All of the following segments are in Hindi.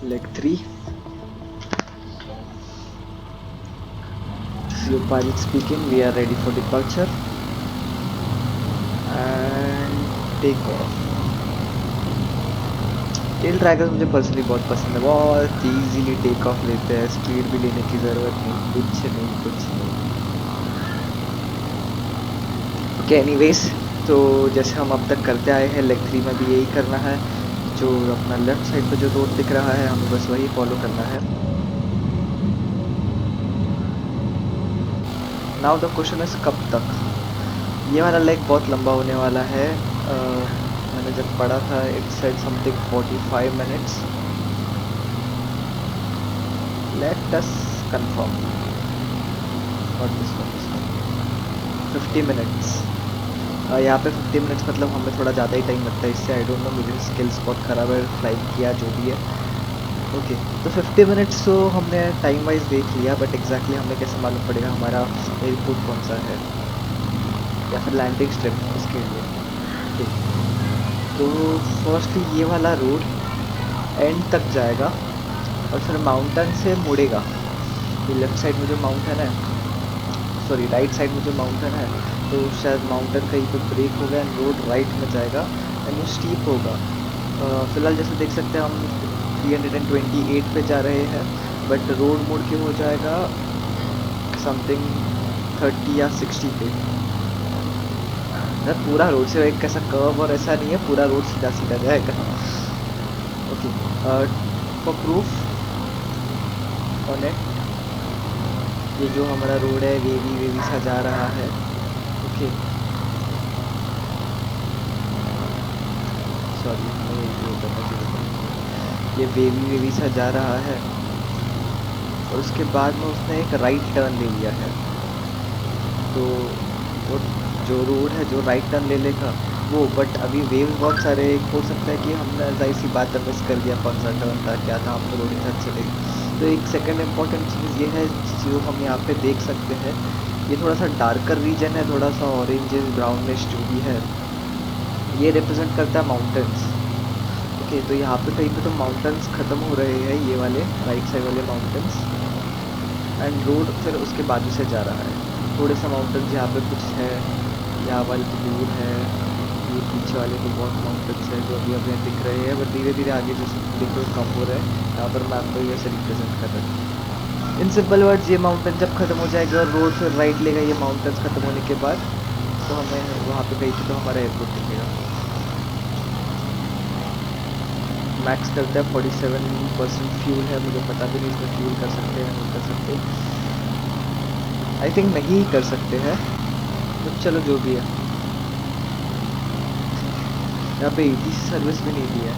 Leg 3. This is your pilot speaking. We are ready for departure and take off. Tail dragon मुझे पर्सनली बहुत पसंद है, बहुत इजीली टेक ऑफ लेते हैं, स्पीड भी लेने की ज़रूरत नहीं, कुछ नहीं। ओके एनीवेज, तो जैसे हम अब तक करते आए हैं, लेग 3 में भी यही करना है। जो अपना लेफ्ट साइड पे जो रोड दिख रहा है हमें बस वही फॉलो करना है। नाउ द क्वेश्चन इज कब तक। ये वाला लेग बहुत लंबा होने वाला है। मैंने जब पढ़ा था it said something 45 minutes. Let us confirm what this one is. 50 minutes. यहाँ पे 50 मिनट्स मतलब हमें थोड़ा ज़्यादा ही टाइम लगता है इससे। आई डोंट नो, मेरी स्किल्स बहुत ख़राब है फ्लाइंग किया जो भी है। ओके तो 50 मिनट्स तो हमने टाइम वाइज देख लिया, बट एग्जैक्टली हमें कैसे मालूम पड़ेगा हमारा एयरपोर्ट कौन सा है या फिर लैंडिंग स्ट्रिप उसके लिए। ओके तो फर्स्टली ये वाला रोड एंड तक जाएगा और फिर माउंटेन से मुड़ेगा। ये लेफ्ट साइड में जो माउंटेन है, सॉरी राइट साइड में जो माउंटेन है, तो शायद माउंटेन कहीं पे ब्रेक हो गया एंड रोड राइट में जाएगा एंड वो स्टीप होगा। फिलहाल जैसे देख सकते हैं हम 328 पे जा रहे हैं, बट रोड मोड़ के हो जाएगा समथिंग 30 या 60 पे। मतलब पूरा रोड से एक कैसा कर्व और ऐसा नहीं है, पूरा रोड सीधा सीधा जाएगा। Okay for proof on it, ये जो हमारा रोड है वेवी सा जा रहा है। ओके सॉरी ये वेवी सा जा रहा है और उसके बाद में उसने एक राइट टर्न ले लिया है। तो वो जो रोड है जो राइट टर्न ले लेगा वो, बट अभी वेव्स बहुत सारे, हो सकता है कि हमने जाहिर सी बात मिस कर दिया कौन सा टर्न था क्या था, हम तो रोड के साथ चले। तो एक सेकंड इम्पॉर्टेंट चीज़ ये है जो हम यहाँ पे देख सकते हैं, ये थोड़ा सा डार्कर रीजन है, थोड़ा सा ऑरेंजिश ब्राउनिश जो भी है, ये रिप्रेजेंट करता है माउंटेन्स। ओके तो यहाँ पे कहीं पे तो माउंटेन्स ख़त्म हो रहे हैं, ये वाले राइट साइड वाले माउंटेन्स, एंड रोड फिर उसके बाजू से जा रहा है। थोड़े से माउंटेन्स यहाँ पे कुछ है, यहाँ वाले तो दूर है, ये पीछे वाले तो बहुत माउंटेन्स है जो अभी अभी दिख रहे हैं, बट धीरे धीरे आगे जैसे दिख रहे कम हो रहे हैं। यहाँ पर मैं आपको ये से रिप्रेजेंट कर रहा हूँ इन सिंपल वर्ड्स। ये माउंटेन जब खत्म हो जाएगा और रोड फिर राइट लेगा ये माउंटेन्स खत्म होने के बाद, तो हमें वहाँ पे कहीं पे तो हमारा एयरपोर्ट दिखेगा। मैक्स करता है 47% फ्यूल है, मुझे पता भी नहीं इसमें फ्यूल कर सकते हैं नहीं कर सकते, आई थिंक नहीं कर सकते हैं, तो चलो जो भी है। यहाँ पे ईटी सर्विस भी नहीं दी है।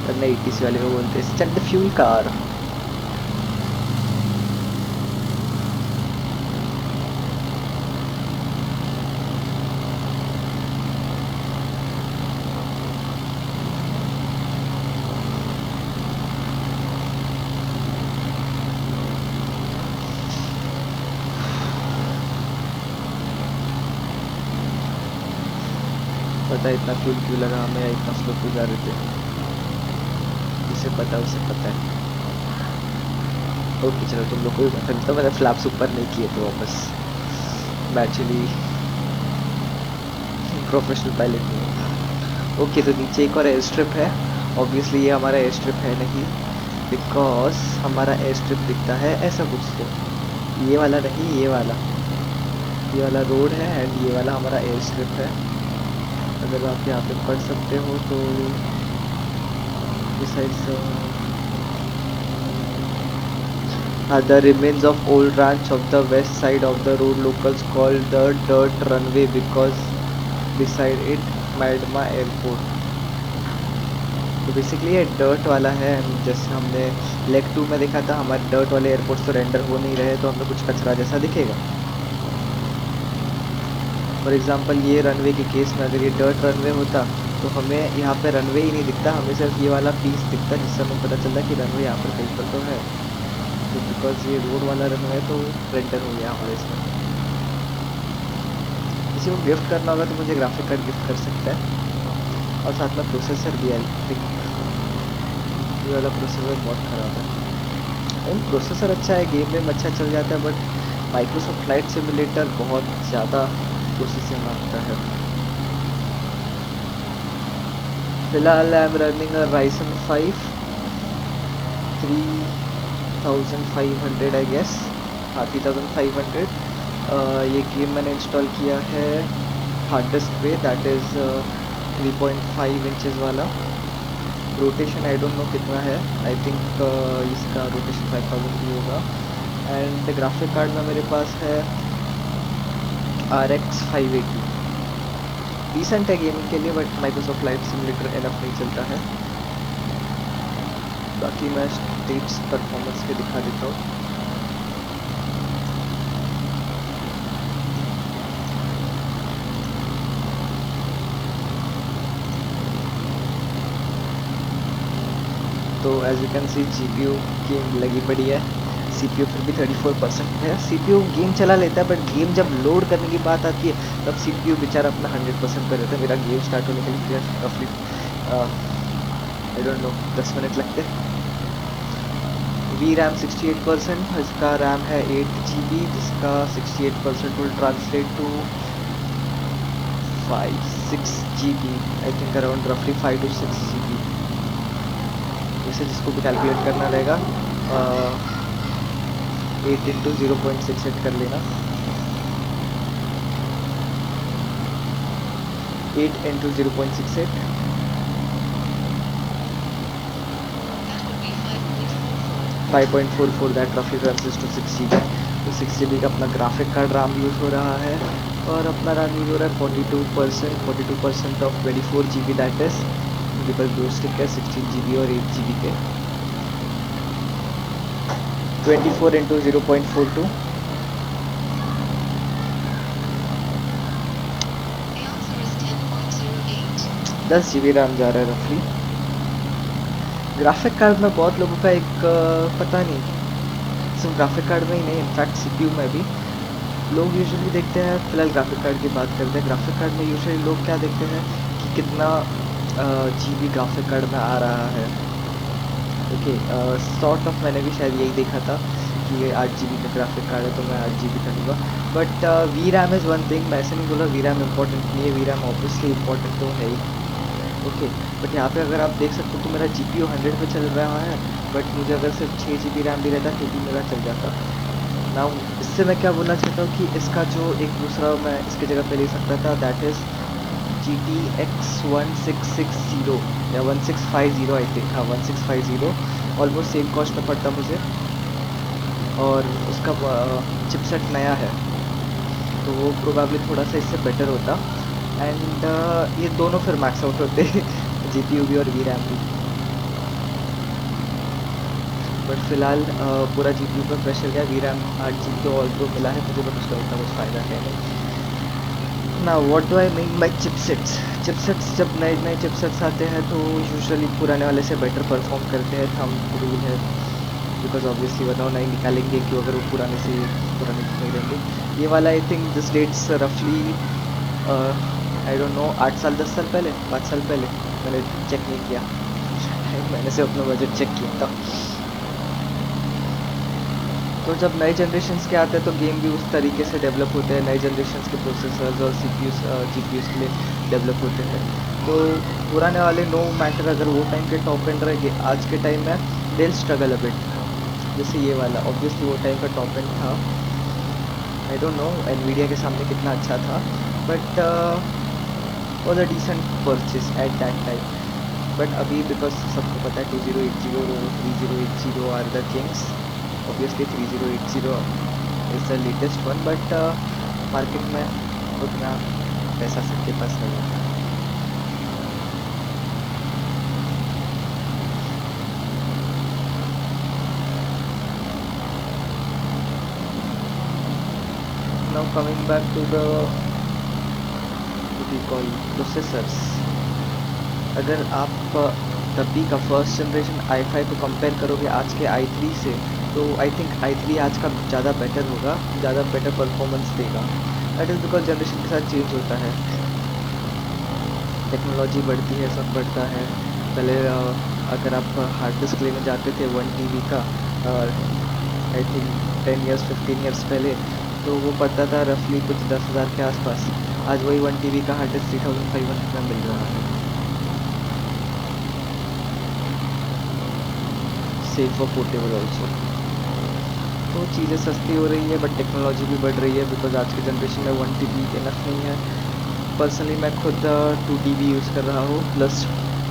करना ईटीसी वाले को बोलते हैं स्टैंड फ्यूल कार। पता है इतना फ्यूल क्यों लगा हमें, इतना स्लो क्यों जा रहे थे, जिसे पता उसे पता है। ओके चलो तुम लोग को भी पता नहीं, तो मैंने फ्लैप्स ऊपर नहीं किए थे वापस, मैं एक्चुअली प्रोफेशनल पायलट नहीं हूँ। ओके तो नीचे एक और एयर स्ट्रिप है, ऑब्वियसली ये हमारा एयर स्ट्रिप है नहीं, बिकॉज हमारा एयर स्ट्रिप दिखता है ऐसा कुछ, तो ये वाला नहीं, ये वाला रोड है एंड ये वाला हमारा एयर स्ट्रिप है। अगर आप यहाँ पे पढ़ सकते हो तो the remains of old ranch of the west side of the road locals called the dirt runway because beside it मैडमा एयरपोर्ट। तो बेसिकली ये डर्ट वाला है, जैसे हमने लेग 2 में देखा था हमारे डर्ट वाले एयरपोर्ट्स तो रेंडर हो नहीं रहे, तो हमें कुछ कचरा जैसा दिखेगा। फॉर एग्जांपल ये रनवे के केस में अगर ये डर्ट रनवे होता तो हमें यहाँ पे रनवे ही नहीं दिखता, हमें सिर्फ ये वाला पीस दिखता जिससे हमें पता चलता कि रनवे यहाँ पर कहीं पर तो है। तो बिकॉज ये रोड वाला रन है तो रेंडर हो गया हमारे इसमें। किसी को गिफ्ट करना होगा तो मुझे ग्राफिक कार्ड गिफ्ट कर सकता है, और साथ में प्रोसेसर भी। आई थिंक ये वाला प्रोसेसर बहुत ख़राब है। प्रोसेसर अच्छा है, गेम में अच्छा चल जाता है, बट माइक्रोसॉफ्ट फ्लाइट सिमुलेटर बहुत ज़्यादा प्रोसेसिंग मांगता है। फिलहाल I am running Ryzen 5 3500 I guess, हाँ 3500। ये गेम मैंने इंस्टॉल किया है हार्ड डिस्क पे, दैट इज़ 3.5 इंचज़ वाला। रोटेशन आई डोंट नो कितना है, आई थिंक इसका रोटेशन 5000 भी होगा। एंड ग्राफिक कार्ड में मेरे पास है RX 580, डिसेंट है गेमिंग के लिए, but Microsoft flight simulator enough नहीं चलता है। बाकी मैं स्टेट्स परफॉर्मेंस के दिखा देता हूँ। तो as you can see GPU game लगी पड़ी है, CPU फिर भी 34% है। CPU गेम चला लेता है, बट गेम जब लोड करने की बात आती है तब CPU बेचारा अपना 100% पर रहता है। मेरा गेम स्टार्ट होने के लिए रफली आई डोंट नो 10 मिनट लगते हैं। VRAM 68%, इसका रैम है 8 GB, जिसका 68% will translate to 5-6 GB, I think around रफली 5 to 6 GB। इसे जिसको भी कैलकुलेट करना रहेगा 8 into 0.68 कर लेना, 8 into 0.68 5.44, दैट रफली ट्रांसलेट्स टू 6 GB। तो 6 GB का अपना ग्राफिक कार्ड रैम यूज़ हो रहा है, और अपना रैम यूज़ हो रहा है 42% ऑफ 24 GB, दैट इज़ मेरे पास दो स्टिक है 16 GB और 8 GB के। 24 into 0.42 10 GB रैम जा रहा है रफली। ग्राफिक कार्ड में बहुत लोगों का एक पता नहीं, सिर्फ ग्राफिक कार्ड में ही नहीं, इनफैक्ट CPU में भी लोग यूजुअली देखते हैं। फिलहाल ग्राफिक कार्ड की बात करते हैं। ग्राफिक कार्ड में यूजुअली लोग क्या देखते हैं कि कितना GB ग्राफिक कार्ड में आ रहा है। ओके, सॉर्ट ऑफ मैंने भी शायद यही देखा था कि ये 8 GB का ग्राफिक कार्ड है तो मैं 8 GB का लूँगा। But VRAM is one thing, मैं ऐसे नहीं बोला VRAM इंपॉर्टेंट नहीं है, VRAM ऑब्वियसली इंपॉर्टेंट तो है ही। ओके, बट यहाँ पे अगर आप देख सकते हो तो मेरा GPU 100 पे चल रहा है, बट मुझे अगर सिर्फ 6 GB रैम भी रहता तो भी मेरा चल जाता। नाउ इससे मैं क्या बोलना चाहता हूँ कि इसका जो एक दूसरा मैं इसकी जगह पे ले सकता था, दैट इज़ GTX 1660 या 1650, आई थिंक, हाँ 1650, ऑलमोस्ट सेम कॉस्ट में पड़ता मुझे, और उसका चिपसेट नया है तो वो प्रोबेबली थोड़ा सा इससे बेटर होता। एंड ये दोनों फिर मैक्स आउट होते GPU भी और VRAM भी। बट फिलहाल पूरा GPU पर प्रेशर गया, VRAM 8 GB तो ऑल तो मिला है मुझे, बट उसका उतना कुछ फ़ायदा है नहीं। ना what do I mean by chipsets. जब नए नए चिपसेट्स आते हैं तो यूजुअली पुराने वाले से बेटर परफॉर्म करते हैं, थंब रूल है, बिकॉज ऑब्वियसली बताओ नहीं निकालेंगे क्यों अगर वो पुराने से पुराने नहीं रहेंगे। ये वाला आई थिंक दिस डेट्स रफली आई डोंट नो 8 साल 10 साल पहले 5 साल पहले, मैंने चेक नहीं किया मैंने से अपना बजट चेक किया था। तो जब नए जनरेशन्स के आते हैं तो गेम भी उस तरीके से डेवलप होते हैं, नए जनरेशन्स के प्रोसेसर्स और CPUs GPUs के लिए डेवलप होते हैं। तो पुराने वाले नो मैटर अगर वो टाइम के टॉप एंड रहे, आज के टाइम में दे स्ट्रगल अ बिट। जैसे ये वाला ऑब्वियसली वो टाइम का टॉप एंड था, आई डोंट नो NVIDIA के सामने कितना अच्छा था, but was a decent purchase at that time. But अभी बिकॉज सबको पता है 2080 और 3080 are the kings, obviously 3080 is the latest one, but market में उतना पैसा सबके पास नहीं होता। Now coming back to the what we call processors, अगर आप तभी का फर्स्ट जनरेशन i5 को कंपेयर करोगे आज के i3 से, तो आई थिंक i3 आज का ज़्यादा बेटर होगा, ज़्यादा बेटर परफॉर्मेंस देगा। दैट इज़ बिकॉज जनरेशन के साथ चेंज होता है, टेक्नोलॉजी बढ़ती है, सब बढ़ता है। पहले अगर आप हार्ड डिस्क लेने जाते थे 1 TB का, आई थिंक 10 इयर्स 15 इयर्स पहले, तो वो पड़ता था रफली कुछ 10,000 के आसपास। आज वही 1 TB का हार्ड डिस्क 3,500 में मिल रहा है। सेफ और पोर्टेबल ऑल्सो। तो चीज़ें सस्ती हो रही है, बट टेक्नोलॉजी भी बढ़ रही है, बिकॉज आज के जनरेशन में 1 TB इनफ नहीं है। पर्सनली मैं खुद 2 TB यूज़ कर रहा हूँ, प्लस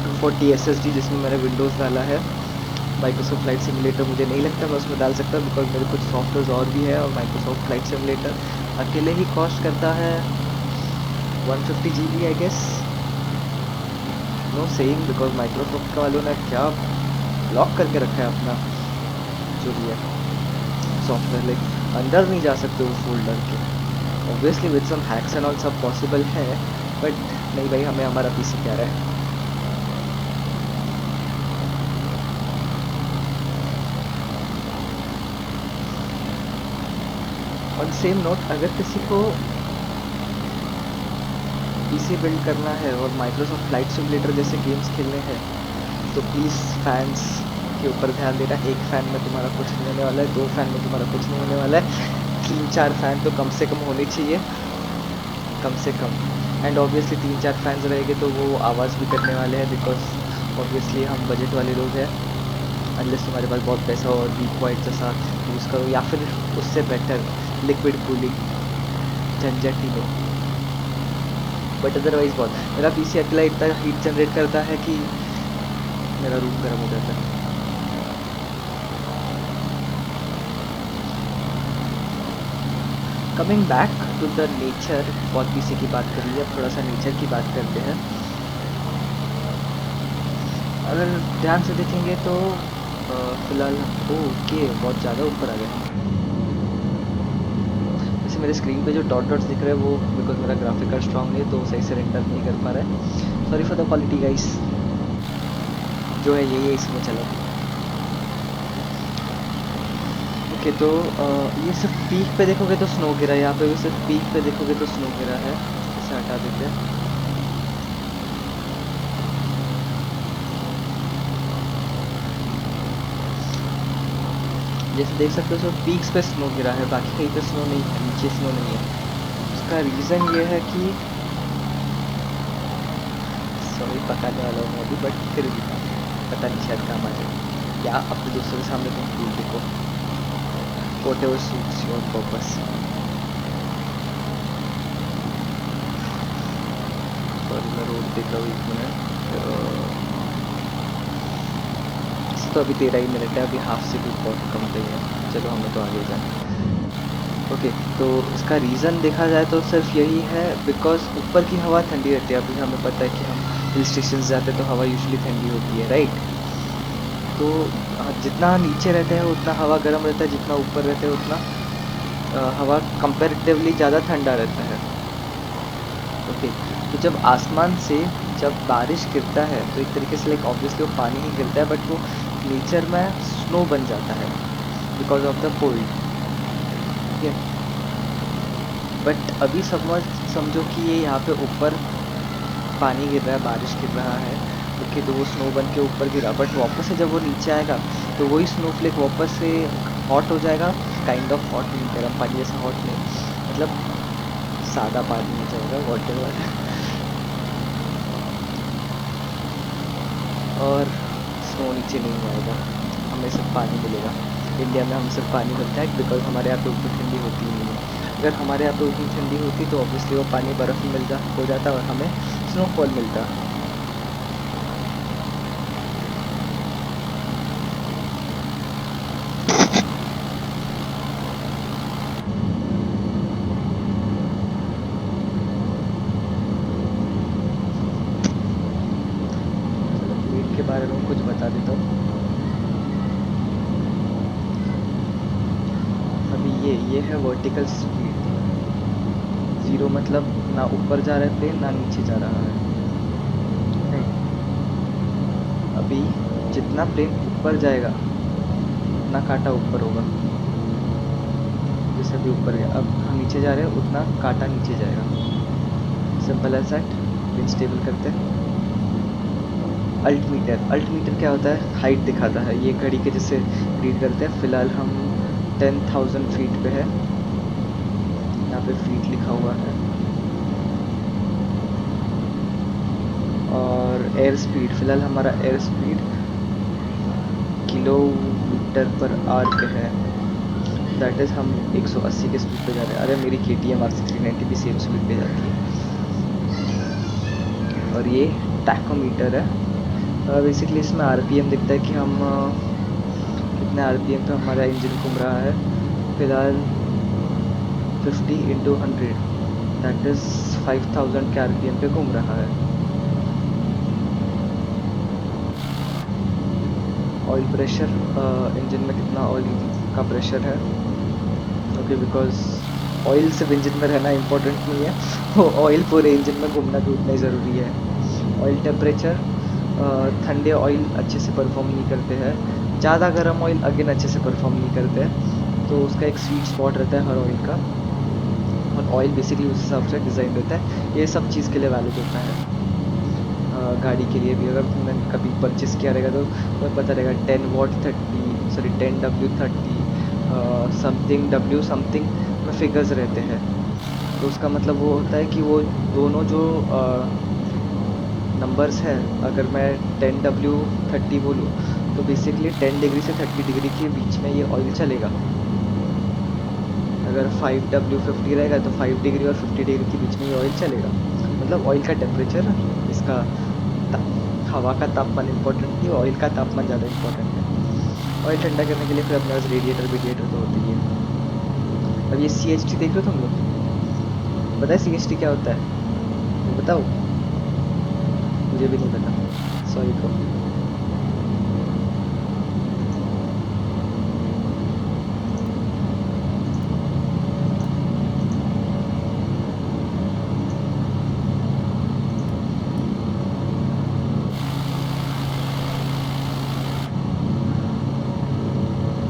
240 SSD जिसमें मैंने विंडोज़ डाला है। माइक्रोसॉफ्ट फ्लाइट सिमुलेटर मुझे नहीं लगता मैं उसमें डाल सकता, बिकॉज मेरे कुछ सॉफ्टवेयर और भी है, और माइक्रोसॉफ्ट फ्लाइट सिमुलेटर अकेले ही कॉस्ट करता है 150 GB I guess. No saying, because Microsoft वालों ने क्या लॉक करके रखा है अपना जो भी है सॉफ्टवेयर, लाइक अंदर नहीं जा सकते उस फोल्डर के। Obviously with some hacks and all सब पॉसिबल है, बट नहीं भाई, हमें हमारा पीसी प्यारा है। ऑन सेम नोट, अगर किसी को पीसी बिल्ड करना है और माइक्रोसॉफ्ट फ्लाइट सिमुलेटर जैसे गेम्स खेलने हैं, तो प्लीज़ फैंस के ऊपर ध्यान देना। एक फ़ैन में तुम्हारा कुछ नहीं होने वाला है, 2 फैन में तुम्हारा कुछ नहीं होने वाला है, 3-4 फैन तो कम से कम होने चाहिए, कम से कम। एंड ऑब्वियसली 3-4 फैंस रहेंगे तो वो आवाज़ भी करने वाले हैं, बिकॉज ऑब्वियसली हम बजट वाले लोग हैं। अनलेस तुम्हारे पास बहुत पैसा हो और वीक वाइट जैसा यूज़ करो, या फिर उससे बेटर लिक्विड कूलिंग झंझट ही लो। बट अदरवाइज़ बहुत, मेरा पीसी अकेला इतना हीट जनरेट करता है कि मेरा रूम गर्म हो जाता है। Coming back to the nature, बहुत पीसी की बात कर ली, अब थोड़ा सा नेचर की बात करते हैं। अगर ध्यान से देखेंगे तो फिलहाल ओके बहुत ज़्यादा ऊपर आ गया। जैसे मेरे स्क्रीन पे जो डॉट डॉट्स दिख रहे हैं वो बिकॉज मेरा ग्राफिक कार्ड स्ट्रॉन्ग नहीं है, तो सही से रेंडर नहीं कर पा रहा है। Sorry for the quality guys, जो है यही है, इसमें चलो। ओके तो ये सिर्फ पीक पे देखोगे तो स्नो गिरा है, यहाँ पे भी सिर्फ पीक पे देखोगे तो स्नो गिरा है। इसे हटा देते हैं। जैसे देख सकते हो सिर्फ पीक्स पे स्नो गिरा है, बाकी कहीं पे स्नो नहीं है, नीचे स्नो नहीं है। उसका रीज़न ये है कि सॉरी पकाने वाला हूँ मैं अभी, बट फिर भी पता नहीं शायद काम आ जाए, या अपने दोस्तों के सामने तुम भूल देखो। whatever suits your purpose। Sorry मैं रोड देख रहा हूँ, 1 मिनट। तो अभी 13 ही मिनट है, अभी हाफ से भी बहुत कम गई है, चलो हमें तो आगे जाना। ओके तो इसका रीज़न देखा जाए तो सिर्फ यही है, बिकॉज ऊपर की हवा ठंडी रहती है। अभी हमें पता है कि हम हिल स्टेशन जाते हैं तो हवा यूजुअली ठंडी होती है, राइट। तो जितना नीचे रहते हैं उतना हवा गर्म रहता है, जितना ऊपर रहते हैं उतना हवा कंपैरेटिवली ज़्यादा ठंडा रहता है। ओके तो जब आसमान से जब बारिश गिरता है तो एक तरीके से लाइक ऑब्वियसली वो पानी ही गिरता है, बट वो नेचर में स्नो बन जाता है बिकॉज ऑफ द कोल्ड। ठीक है, बट अभी समझो कि ये यहाँ पे ऊपर पानी गिर रहा है, बारिश गिर रहा है, ओके तो वो स्नो बन के ऊपर गिरा, बट वापस से जब वो नीचे आएगा तो वही स्नोफ्लेक वापस से हॉट हो जाएगा, काइंड ऑफ हॉट नहीं, गर्म पानी जैसा हॉट नहीं, मतलब सादा पानी हो जाएगा वाटर। और स्नो नीचे नहीं आएगा, हमें सिर्फ पानी मिलेगा। इंडिया में हम सिर्फ पानी मिलता है बिकॉज हमारे यहाँ पे उतनी ठंडी होती ही नहीं है। अगर हमारे यहाँ पे उतनी ठंडी होती तो ऑब्वियसली वो पानी बर्फ़ में हो जाता और हमें स्नोफॉल मिलता। प्लेन के बारे में कुछ बता देता हूँ। अभी ये है वर्टिकल स्पीड, 0 मतलब ना ऊपर जा रहा है प्लेन ना नीचे जा रहा है, राइट। अभी जितना प्लेन ऊपर जाएगा जितना काटा ऊपर होगा, जैसे अभी ऊपर है, अब हम नीचे जा रहे हैं उतना काटा नीचे जाएगा। Simple as that. Wind stable करते हैं। अल्टीमीटर, अल्टीमीटर क्या होता है? हाइट दिखाता है, ये घड़ी के जैसे रीड करते हैं। फिलहाल हम 10,000 फीट पे है, यहाँ पे फीट लिखा हुआ है। और एयर स्पीड, फिलहाल हमारा air speed kilometre per hour पे है, दैट इज़ हम 180 के स्पीड पे जा रहे हैं। अरे मेरी KTM RC 390 भी सेम स्पीड पे जाती है। और ये टैकोमीटर है। बेसिकली इसमें RPM दिखता है कि हम कितने RPM पे हमारा इंजन घूम रहा है। फिलहाल 50 इंटू 100 दैट इज़ 5000 के RPM पे घूम रहा है। ऑयल प्रेशर, इंजन में कितना ऑयल का प्रेशर है। ओके, बिकॉज ऑयल सिर्फ इंजन में रहना इम्पोर्टेंट नहीं है, वो ऑयल पूरे इंजन में घूमना भी उतना ही ज़रूरी है। ऑयल टेम्परेचर, ठंडे ऑयल अच्छे से परफॉर्म नहीं करते हैं, ज़्यादा गर्म ऑयल अगेन अच्छे से परफॉर्म नहीं करते हैं। तो उसका एक स्वीट स्पॉट रहता है हर ऑयल का, और ऑयल बेसिकली उस हिसाब से डिज़ाइन रहता है। ये सब चीज़ के लिए वैलिड होता है। गाड़ी के लिए भी अगर तुमने कभी परचेस किया रहेगा तो तुम्हें पता रहेगा 10W30 समथिंग W समथिंग में फिगर्स रहते हैं। तो उसका मतलब वो होता है कि वो दोनों जो नंबर्स हैं, अगर मैं 10W30 बोलूँ तो बेसिकली 10 डिग्री से 30 डिग्री के बीच में ये ऑयल चलेगा। अगर 5W50 रहेगा तो 5 डिग्री और 50 डिग्री के बीच में ये ऑयल चलेगा। मतलब ऑयल का टेम्परेचर, इसका हवा का तापमान इम्पोर्टेंट नहीं, ऑयल का तापमान ज़्यादा इम्पोर्टेंट है। ऑयल ठंडा करने के लिए फिर अपने पास रेडिएटर तो होती है। अब ये CHT देख रहे हो तुम लोग? पता है CHT क्या होता है? बताओ, मुझे भी नहीं पता, सॉरी को।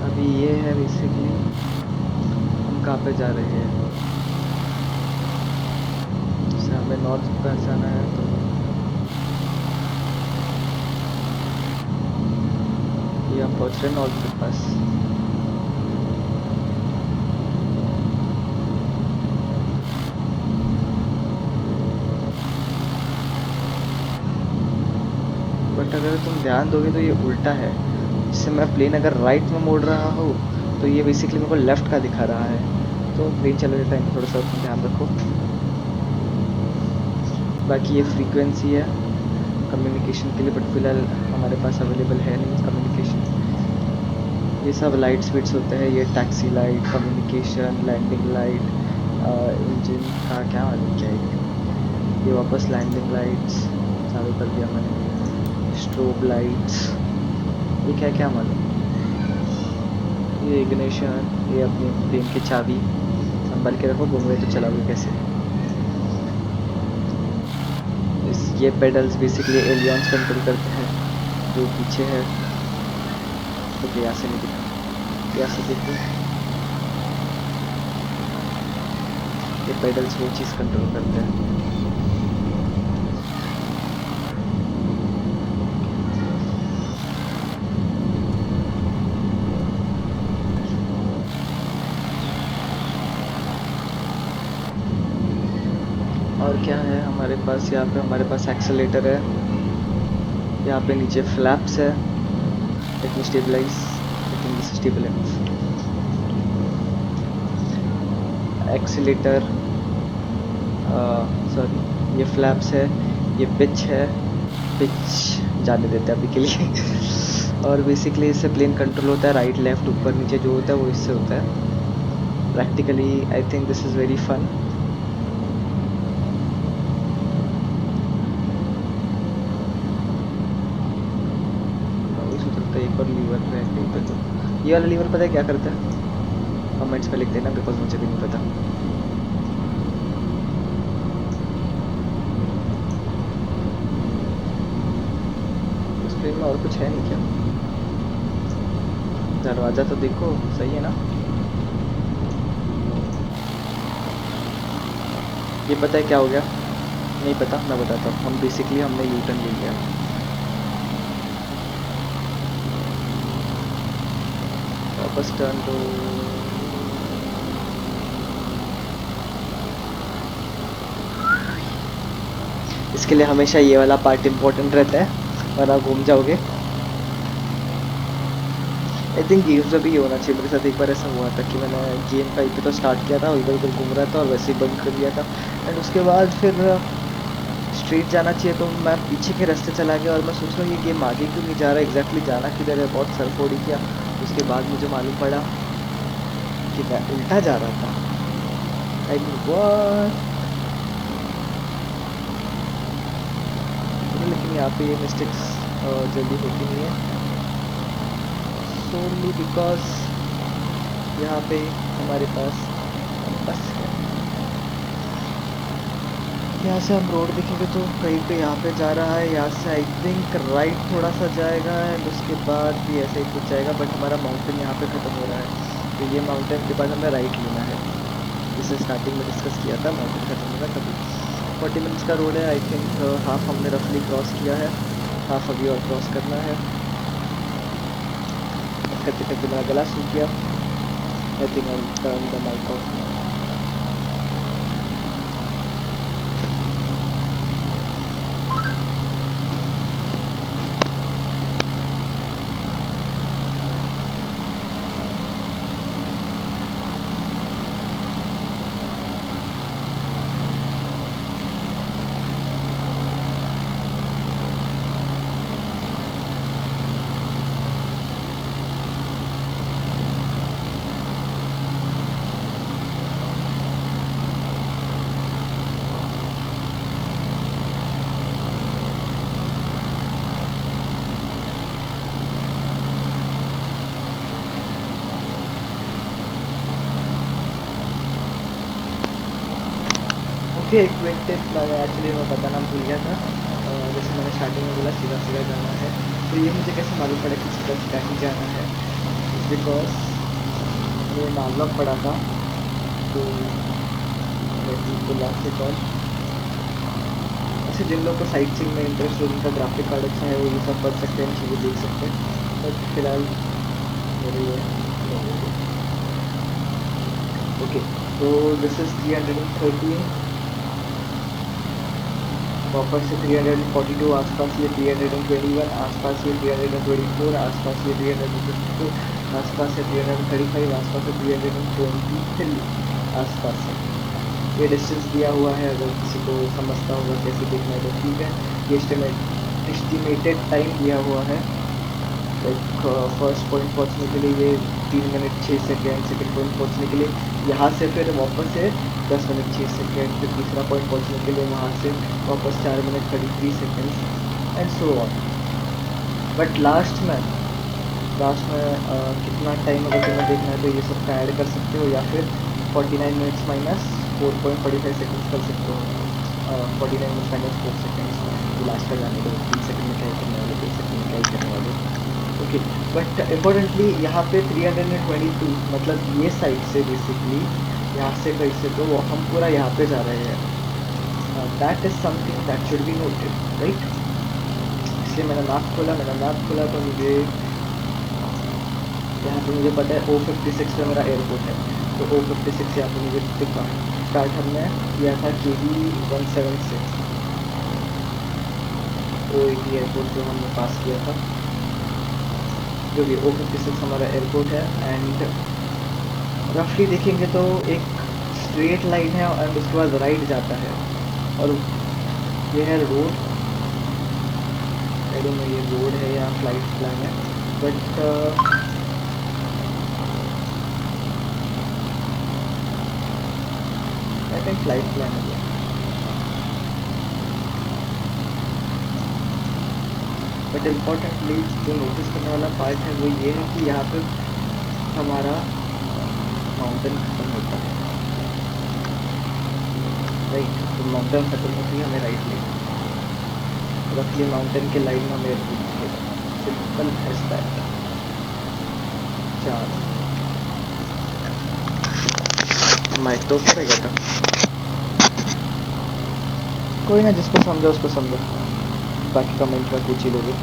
अभी ये है बेसिकली हम कहाँ पे जा रहे हैं। जैसे हमें नॉर्थ पे जाना है तो ये हम पहुँच रहे हैं नॉर्थ के पास। बट अगर तुम ध्यान दोगे तो ये उल्टा है। जैसे मैं प्लेन अगर राइट में मोड़ रहा हूँ तो ये बेसिकली मेरे को लेफ़्ट का दिखा रहा है। तो प्लेन चलाते टाइम थोड़ा सा तुम ध्यान रखो। बाकी ये फ्रीक्वेंसी है कम्युनिकेशन के लिए, बट फिलहाल हमारे पास अवेलेबल है नहीं कम्युनिकेशन। ये सब लाइट स्विच होते हैं, ये taxi light, communication, landing light, engine का क्या मालूम क्या है। ये वापस लैंडिंग लाइट्स चालू कर दिया मैंने, स्ट्रोब लाइट्स, ये क्या क्या मालूम। ये इग्निशन, ये अपनी प्लेन की चाबी, संभाल के रखो, घूम रहे तो चलाओगे कैसे। ये पेडल्स बेसिकली एलियंस कंट्रोल करते हैं, जो पीछे है। तो यहाँ से नहीं दिखा, यहाँ से देखो, ये पेडल्स वो चीज़ कंट्रोल करते हैं। और क्या है हमारे पास, यहाँ पे हमारे पास एक्सेलेटर है, यहाँ पे नीचे फ्लैप्स है। Let me stabilize, I think this is stable enough. Accelerator, sorry, ये फ्लैप्स है, ये पिच है, पिच जाने देते हैं अभी के लिए। और बेसिकली इससे प्लेन कंट्रोल होता है, राइट लेफ्ट ऊपर नीचे जो होता है वो इससे होता है। Practically I think this is very fun. एक और लीवर है कहीं पे, तो ये वाला लीवर पता है क्या करता है? कमेंट्स में लिख देना, बिकॉज मुझे भी नहीं पता। इस प्लेन में और कुछ है नहीं क्या? दरवाज़ा तो देखो सही है ना। ये पता है क्या हो गया? नहीं पता, मैं बताता हूँ। हम बेसिकली हमने यू टर्न ले लिया। वापस टर्न दो। इसके लिए हमेशा ये वाला पार्ट इम्पोर्टेंट रहता है, वरना घूम जाओगे। आई थिंक गेम्स में भी ये होना चाहिए। मेरे साथ एक बार ऐसा हुआ था कि मैंने गेम कहीं पे तो स्टार्ट किया था, इधर उधर घूम रहा था और वैसे ही बंद कर दिया था। एंड उसके बाद फिर स्ट्रेट जाना चाहिए तो मैं पीछे के रास्ते चला गया और मैं सोच रहा हूँ ये गेम आगे क्यों नहीं जा रहा, एग्जैक्टली जाना किधर है। बहुत सरफोड़ी किया। उसके बाद मुझे मालूम पड़ा कि मैं उल्टा जा रहा था। I mean what. लेकिन यहाँ पे ये मिस्टेक्स जल्दी होती नहीं है, सोनली बिकॉज यहाँ पे हमारे पास बस है। यहाँ से हम रोड देखेंगे तो कहीं पे यहाँ पे जा रहा है, यहाँ से आई थिंक राइट थोड़ा सा जाएगा एंड उसके बाद भी ऐसे ही कुछ जाएगा, बट हमारा माउंटेन यहाँ पे ख़त्म हो रहा है। तो ये माउंटेन के बाद हमें राइट लेना है, जिसे स्टार्टिंग में डिस्कस किया था। माउंटेन ख़त्म होगा कभी। 40 मिनट्स का रोड है। आई थिंक हाफ हमने रफली क्रॉस किया है, हाफ अभी और क्रॉस करना है। करते करते मेरा गला सूख गया। I think I turn the mic off. एक क्विक टिप मैंने एक्चुअली मैं बताना भूल गया था। जैसे मैंने स्टार्टिंग में बोला सीधा सीधा जाना है, तो ये मुझे कैसे मालूम पड़ा कि सीधा सीधा ही जाना है? बिकॉज ये मालूम पड़ा था तो लास्ट से कॉल। ऐसे जिन लोगों को साइट सीइंग में इंटरेस्ट हो, जिनका ग्राफिक कार्ड अच्छा है, वो ये सब पढ़ सकते हैं, चीज़ें देख सकते हैं। बट फिलहाल मेरे ये ओके। तो दिस इज़ 313 वापस से 342 आसपास, ये 321 आसपास, ये 324 आसपास, ये 352 आसपास, ये 335 आसपास, ये 323 आसपास है। ये डिस्टेंस दिया हुआ है, अगर किसी को समझता होगा कैसे देखना है तो ठीक है। ये एस्टिमेटेड टाइम दिया हुआ है। लाइक फर्स्ट पॉइंट पहुंचने के लिए ये 3 मिनट 6 सेकेंड, सेकेंड पॉइंट पहुंचने के लिए यहाँ से फिर वापस से 10 मिनट 6 सेकेंड, फिर तीसरा पॉइंट पहुंचने के लिए वहाँ से वापस 4 minute 33 second and so on. But last में कितना टाइम अगर तुम्हें देखना है तो ये सब का ऐड कर सकते हो, या फिर 49 मिनट्स माइनस 4.45 सेकेंड्स कर सकते हो। 49 मिनट्स माइनस 4 सेकेंड्स लास्ट का जाने दो। 3 सेकेंड में क्या ही करने वाले, 2 सेकेंड में क्या ही करने वाले। ओके, बट इम्पोर्टेंटली यहाँ पे 322 मतलब ये साइड से बेसिकली यहाँ से कहीं से तो हम पूरा यहाँ पे जा रहे हैं। That is something that should be noted, right? इसलिए मैंने मैप खोला तो मुझे यहाँ पे मुझे पता है O56 पे मेरा एयरपोर्ट है, तो O56 यहाँ पे मुझे दिखा। स्टार्ट हमने किया था KV176 O80 एयरपोर्ट जो हमने पास किया था, जो भी O56 हमारा एयरपोर्ट है। एंड रफली देखेंगे तो एक स्ट्रेट लाइन है एंड उसके बाद राइट जाता है, और ये है रोड। आई डोंट नो ये रोड है या फ्लाइट प्लान है, but I think flight plan है। बट इम्पॉर्टेंटली जो नोटिस करने वाला पार्ट है वो ये है कि यहाँ पे हमारा माउंटेन ख़त्म होता है, राइट? तो माउंटेन ख़त्म होती है, हमें राइट लेना है। रफली माउंटेन के लाइन में हमें सिंपल एज दैट। क्या माइक तो ऊपर है क्या था? कोई ना, जिसको समझो उसको समझो, बाकी कमेंट में पूछ ही लोगे।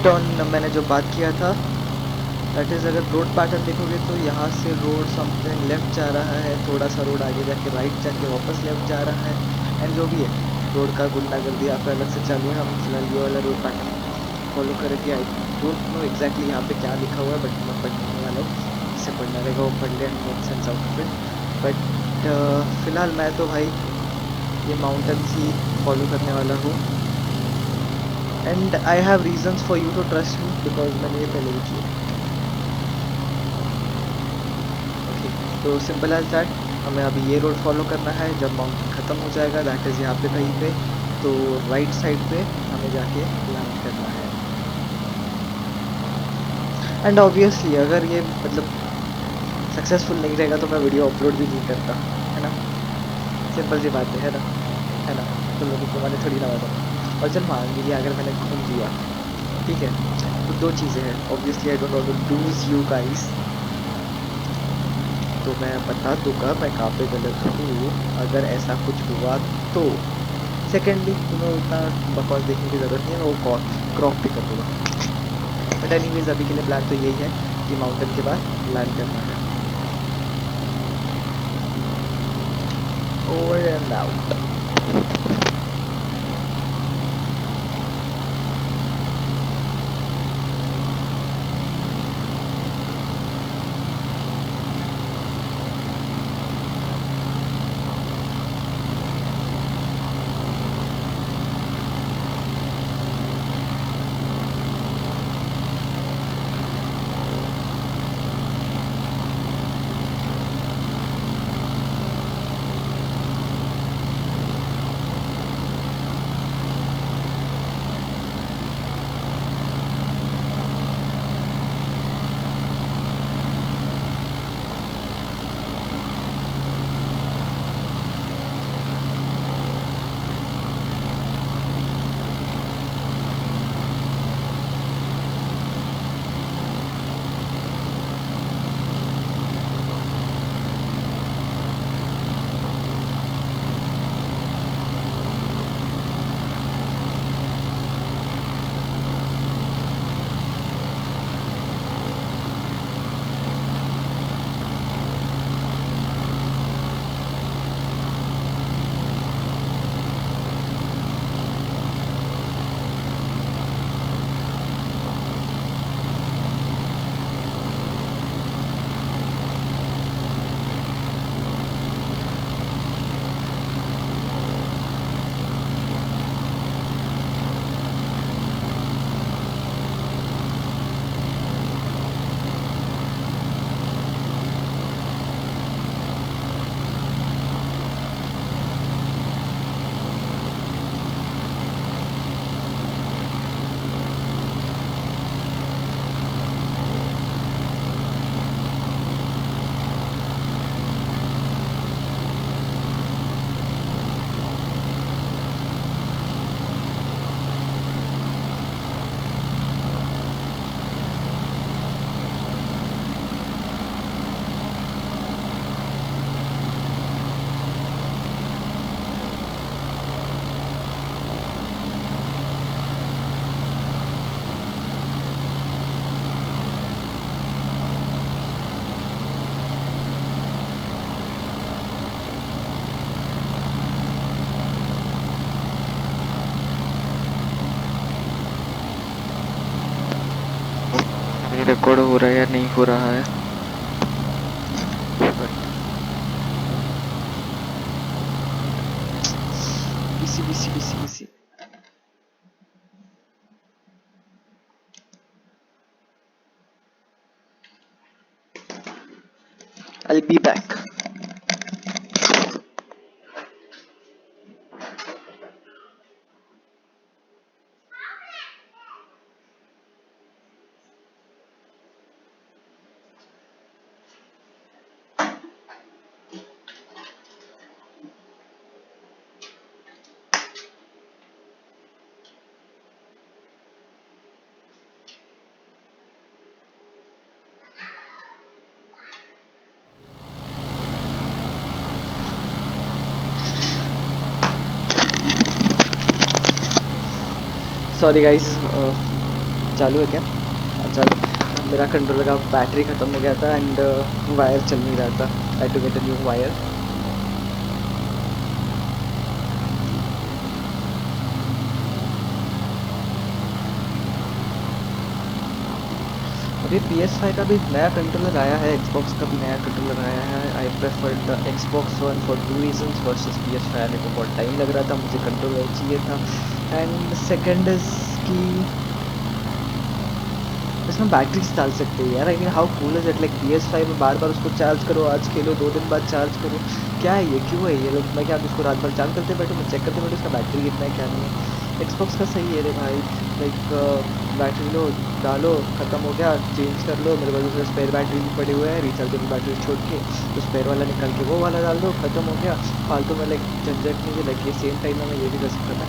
टर्न मैंने जो बात किया था, दैट इज़, अगर रोड पैटर्न देखोगे तो यहाँ से रोड समथिंग लेफ्ट जा रहा है, थोड़ा सा रोड आगे जाके राइट जाके वापस लेफ्ट जा रहा है, एंड जो भी है रोड का गुंडागर्दी यहाँ पे अलग से चालू है। हम फिलहाल ये वाला रोड पैटर्न फॉलो करेंगे। आई डोंट नो एग्जैक्टली यहाँ पे क्या लिखा हुआ है, बट मैं पढ़ने वाला हूँ, इससे पढ़ना रहेगा वो पढ़ ले, make sense out of it. But फिलहाल मैं तो भाई ये माउंटेन्स ही फॉलो करने वाला हूँ, and I have reasons for you to trust me because मैंने ये पहले भी किया। ओके, तो सिंपल एज दैट, हमें अभी ये रोड फॉलो करना है। जब माउंटेन ख़त्म हो जाएगा, दैट इज़ यहाँ पे कहीं पे, तो राइट साइड पे हमें जाके लैंड करना है। एंड ऑब्वियसली अगर ये मतलब सक्सेसफुल नहीं रहेगा तो मैं वीडियो अपलोड भी नहीं करता, है ना, सिंपल सी बात है ना, तो लोगों को मैंने थोड़ी ना बताऊँ। और चल मान लीजिए अगर मैंने घूम लिया, ठीक है, तो दो चीज़ें हैं, obviously I don't want to lose you guys, तो मैं बता दूंगा मैं कहाँ पे गलत हूँ अगर ऐसा कुछ हुआ तो। सेकेंडली तुम्हें उतना बकवास देखने की ज़रूरत नहीं है, मैं वो क्रॉप भी कर दूँगा। बट एनीवेज अभी के लिए प्लान तो यही है कि माउंटेन के बाद लैंड करना है। Over and out. रिकॉर्ड हो रहा है या नहीं हो रहा है। Busy busy busy busy. I'll be back. Sorry guys, चालू है क्या? चालू। मेरा कंट्रोलर का बैटरी ख़त्म हो गया था एंड वायर चल नहीं रहा था। I to get a new wire. अभी PS5 का भी नया कंट्रोलर आया है, Xbox का भी नया कंट्रोलर आया है। I prefer the Xbox One for 2 reasons. First is PS5 मेरे को बहुत टाइम लग रहा था, मुझे कंट्रोलर चाहिए था। एंड सेकंड इज कि इसमें बैटरीज डाल सकते हैं यार। I mean how cool is it, like PS5 में बार बार उसको चार्ज करो, आज खेलो 2 दिन बाद चार्ज करो। क्या है ये, क्यों है ये लोग? मैं क्या उसको रात भर चार्ज करते बैठो, मैं चेक करते बैठो इसका बैटरी कितना है क्या नहीं है। Xbox का सही है रे भाई, लाइक बैटरी लो, डालो, ख़त्म हो गया, चेंज कर लो। मेरे पास उसमें स्पेयर बैटरी भी पड़े हुए हैं, रिचार्जेबल बैटरी छोड़ के तो स्पेयर वाला निकाल के वो वाला डाल दो, ख़त्म हो गया। फालतू में लाइक झंझट नहीं लगी, सेम टाइम में मैं ये भी कर सकता था।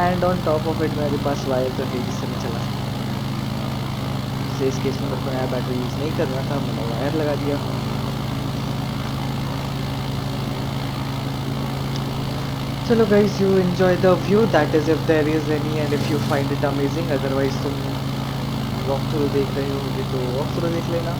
And on top of it मेरे पास वायर तो है जिससे मैं चला सकता। जैसे इस केस में मेरे को नया बैटरी यूज़ नहीं करना था, मैंने वायर लगा दिया। चलो guys, you enjoy the view, that is if there is any and if you find it amazing. Otherwise तुम वॉक थ्रू देख रहे होगे तो वॉक थ्रू देख लेना।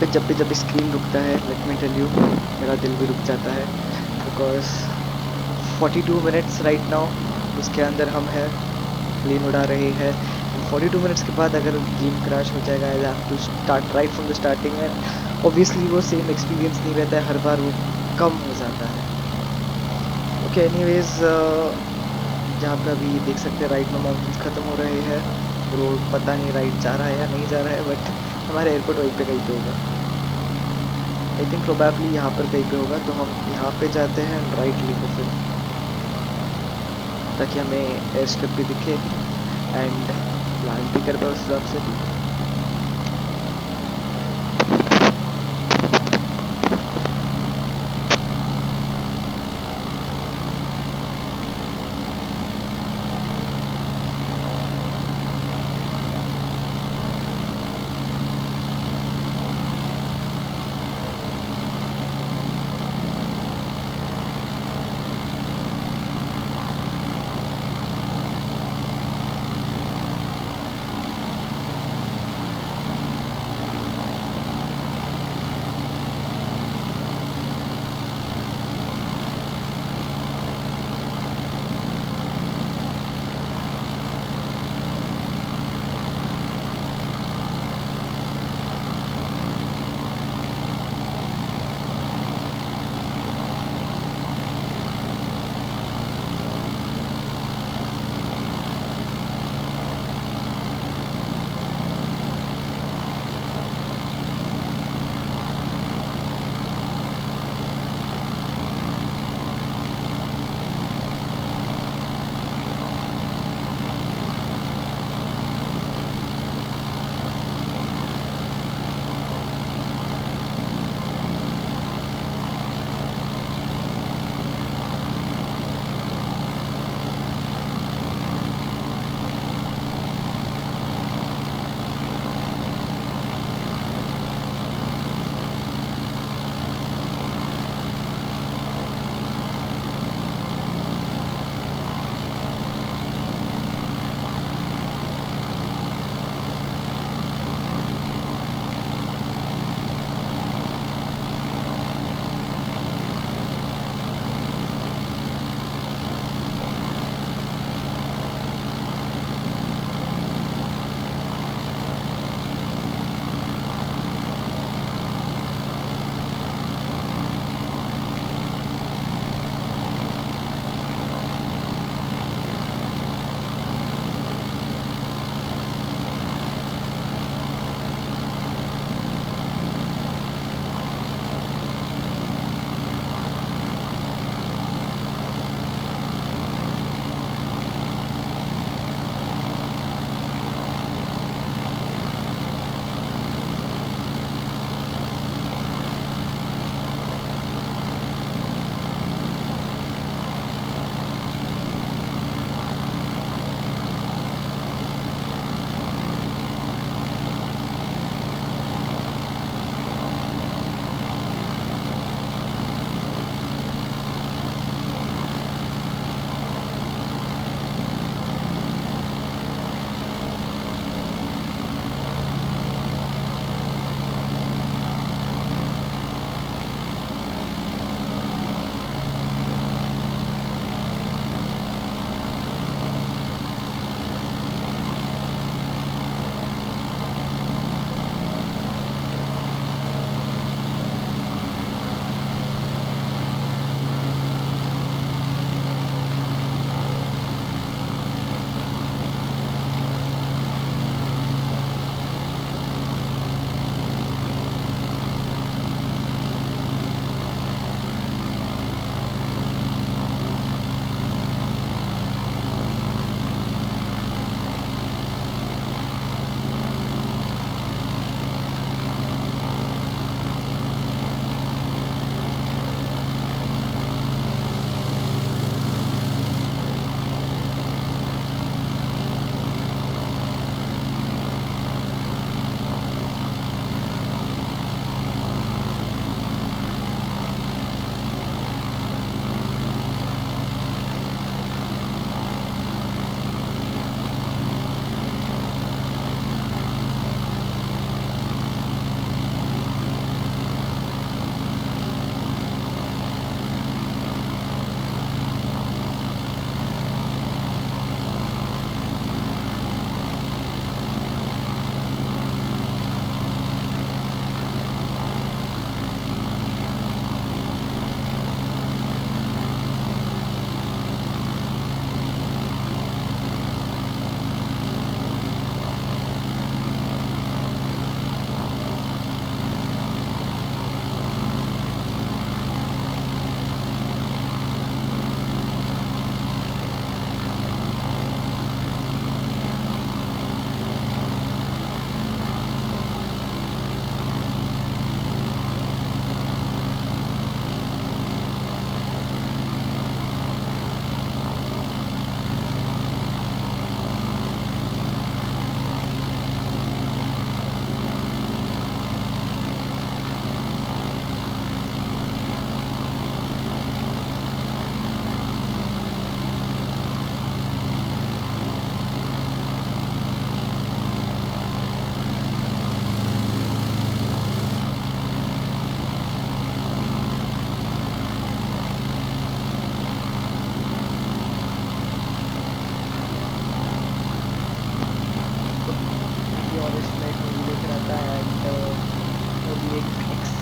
पे जब भी स्क्रीन रुकता है, लेट मी टेल यू, मेरा दिल भी रुक जाता है, बिकॉज 42 मिनट्स राइट नाउ उसके अंदर हम हैं, प्लेन उड़ा रहे हैं। 42 मिनट्स के बाद अगर प्लेन क्रैश हो जाएगा, I have to start right from the starting, and obviously वो सेम एक्सपीरियंस नहीं रहता है, हर बार वो कम हो जाता है। ओके एनीवेज, जहाँ पे अभी देख सकते हैं राइट में माउंटेन्स ख़त्म हो रहे हैं, रोड पता नहीं राइट जा रहा है या नहीं जा रहा है, बट हमारा एयरपोर्ट वहीं पे कहीं पे होगा, आई थिंक प्रोबेबली यहाँ पर कहीं पे होगा। तो हम यहाँ पे जाते हैं राइट लेके फिर, ताकि हमें एयर स्ट्रिप भी दिखे एंड लैंड भी कर पाए उस हिसाब से।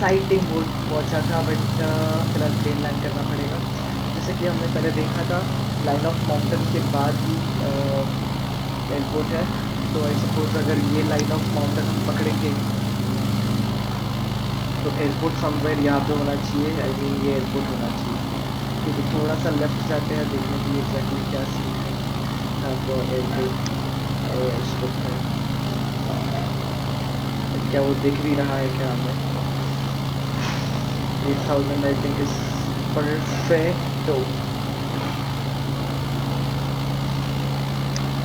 एक्साइटिंग मोड पहुंचा था, बट फिलहाल प्लेन लैंड करना पड़ेगा। जैसे कि हमने पहले देखा था, लाइन ऑफ माउंटेन के बाद ही एयरपोर्ट है। तो आई सपोज अगर ये लाइन ऑफ माउंटेन हम पकड़ेंगे तो एयरपोर्ट समवेयर यहाँ पे होना चाहिए। आई मीन ये एयरपोर्ट होना चाहिए, क्योंकि थोड़ा सा लेफ्ट जाते हैं देखने के लिए एग्जैक्टली क्या सीन है। अब एयरपोर्ट स्ट्रिप है, क्या वो दिख भी रहा है क्या हमें? 8000 I think is perfecto.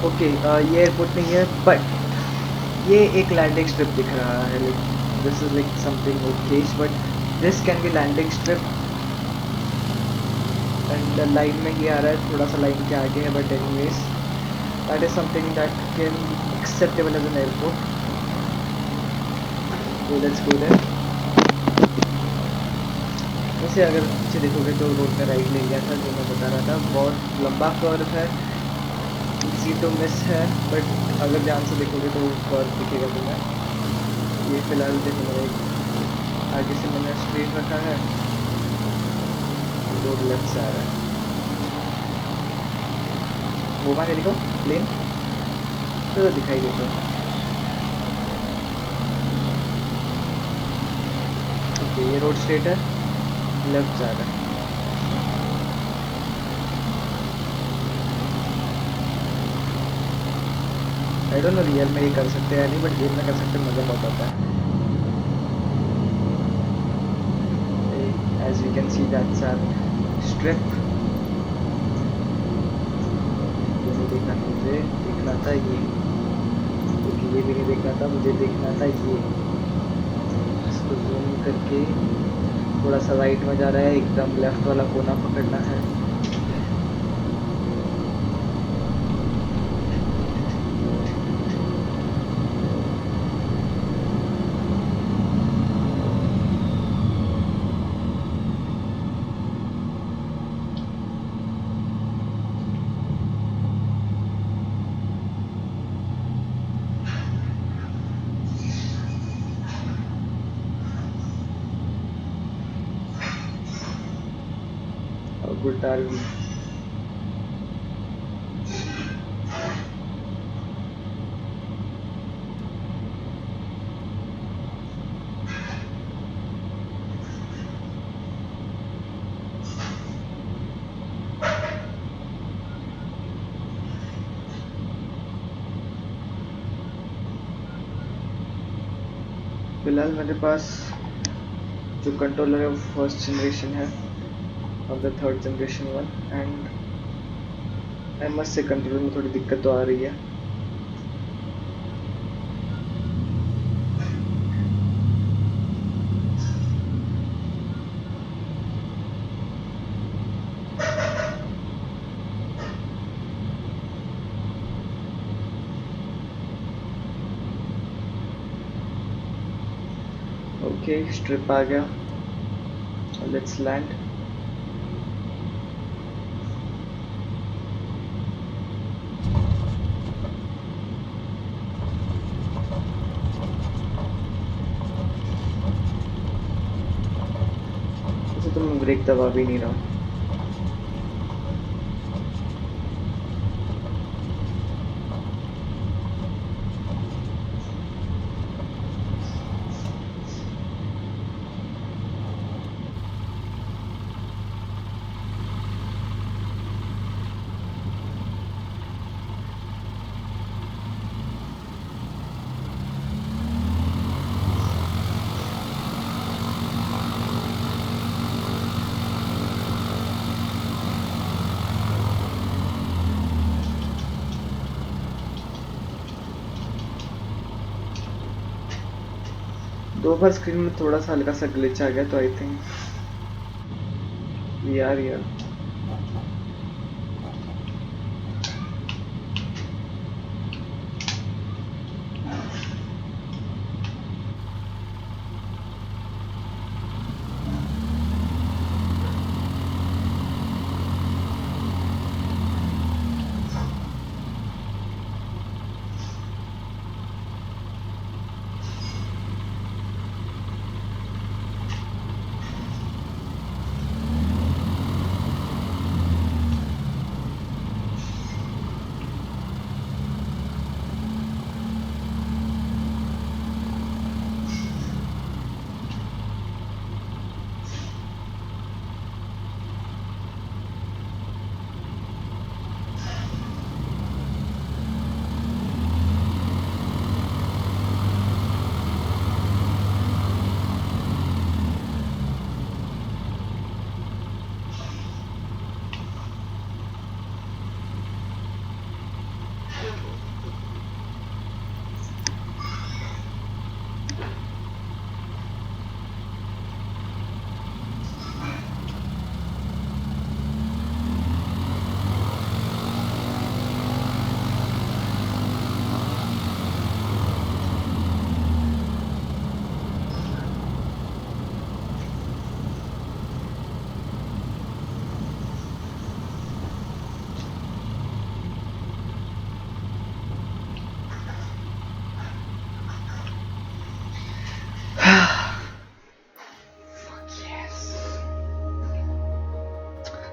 Okay, ये एयरपोर्ट नहीं है, बट ये एक लैंडिंग स्ट्रिप दिख रहा है। This is like something okay, but this can be landing strip. End line में ये आ रहा है, थोड़ा सा लाइन के आगे है, but anyways that is something that can acceptable as an airport. So let's go there। वैसे अगर पीछे देखोगे तो रोड में राइट ले गया था, जो मैं बता रहा था। बहुत लंबा कर्व है, इजी टू मिस है, बट अगर ध्यान से देखोगे तो कर्व दिखेगा तुम्हें। ये फिलहाल देखो मेरा आगे से मैंने स्ट्रेट रखा है, रोड लेफ्ट से आ रहा है। वो वहाँ देखो प्लेन तो दिखाई देता है। ओके, ये रोड स्ट्रेट है, लेफ्ट जा रहा है। आई डोंट नो रियल में ये कर सकते हैं या नहीं, बट गेम में कर सकते हैं, मज़ा बहुत आता है। As you can see that's our strip। ये नहीं देखना, मुझे देखना था ये, क्योंकि ये भी नहीं देखना था, मुझे देखना था ये। इसको जूम करके थोड़ा सा राइट में जा रहा है, एकदम लेफ्ट वाला कोना पकड़ना है। Good are we? फिलहाल मेरे पास जो कंट्रोलर है वो फर्स्ट जनरेशन है और the third generation one, and I must say controller में थोड़ी दिक्कत तो आ रही है। ओके, स्ट्रिप आ गया, लेट्स लैंड। वैसे तो मैं ब्रेक दबा भी नहीं रहा हूँ। दो बार स्क्रीन में थोड़ा सा हल्का सा ग्लिच आ गया, तो I think we are here.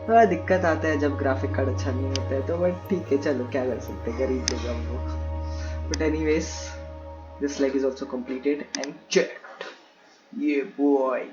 थोड़ा दिक्कत आता है जब ग्राफिक कार्ड अच्छा नहीं होता है, तो बट ठीक है, चलो क्या कर सकते हैं, गरीब लोग हम लोग। But anyways, this leg is also completed and checked, ये बॉय।